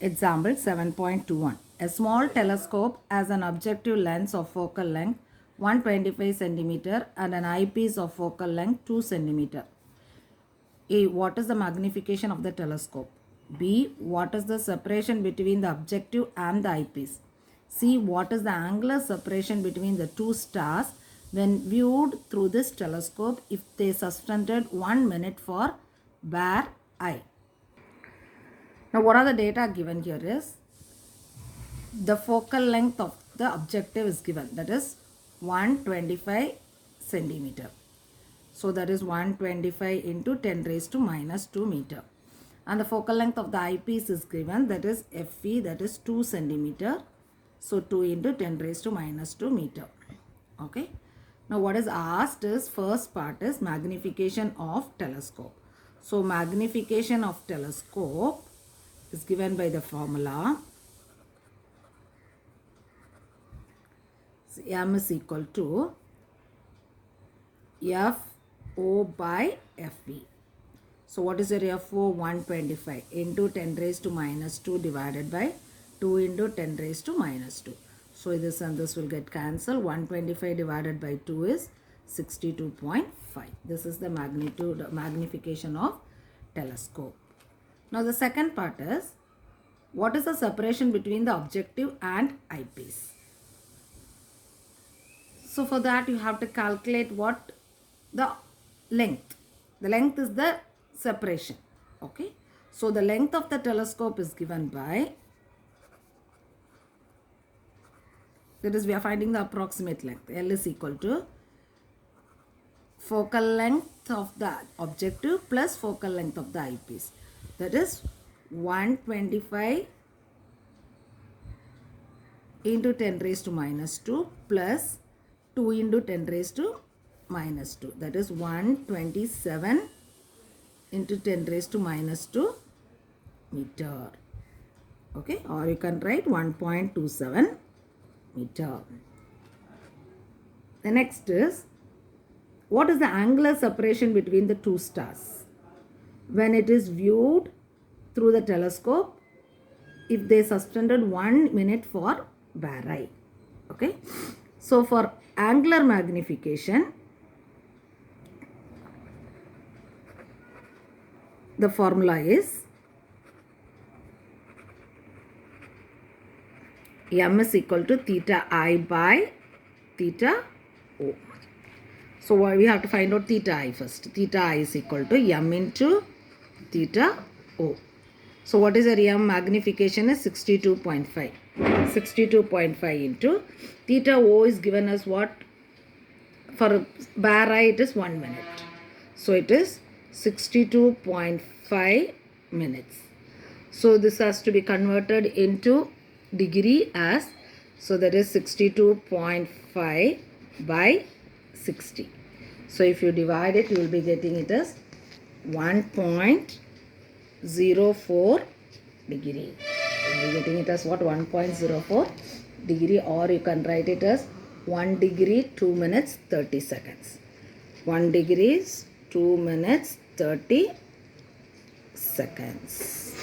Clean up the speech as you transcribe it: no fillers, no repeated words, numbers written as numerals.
Example 7.21. A small telescope has an objective lens of focal length 125 centimeter and an eyepiece of focal length 2 centimeter. A. What is the magnification of the telescope? B. What is the separation between the objective and the eyepiece? C. What is the angular separation between the two stars when viewed through this telescope if they suspended 1 minute for bare eye? Now, what are the data given here is the focal length of the objective is given, that is 125 centimeter. So that is 125 into 10 raised to minus 2 meter. And the focal length of the eyepiece is given, that is FE, that is 2 centimeter. So 2 into 10 raised to minus 2 meter. Okay. Now what is asked is, first part is magnification of telescope. So magnification of telescope is given by the formula. So M is equal to FO by FE. So what is your FO? 125 into 10 raised to minus 2 divided by 2 into 10 raised to minus 2. So this and this will get cancelled. 125 divided by 2 is 62.5. This is the magnification of telescope. Now the second part is, what is the separation between the objective and eyepiece? So for that you have to calculate what the length. The length is the separation. Okay. So the length of the telescope is given by, that is we are finding the approximate length. L is equal to focal length of the objective plus focal length of the eyepiece. That is 125 into 10 raised to minus 2 plus 2 into 10 raised to minus 2. That is 127 into 10 raised to minus 2 meter. Okay. Or you can write 1.27 meter. The next is, what is the angular separation between the two stars when it is viewed through the telescope if they suspended 1 minute for bare eye? Okay. So for angular magnification, the formula is M is equal to theta I by theta O. So we have to find out theta I first. Theta I is equal to M into theta O. So what is the M? Magnification is 62.5. 62.5 into theta O is given as what? For bare eye it is 1 minute. So it is 62.5 minutes. So this has to be converted into degree as, so that is 62.5 by 60. So if you divide it, you will be getting it as 1.04 degree. You will be getting it as what? 1.04 degree, or you can write it as 1 degree 2 minutes 30 seconds. 1 degree is 2 minutes 30 seconds.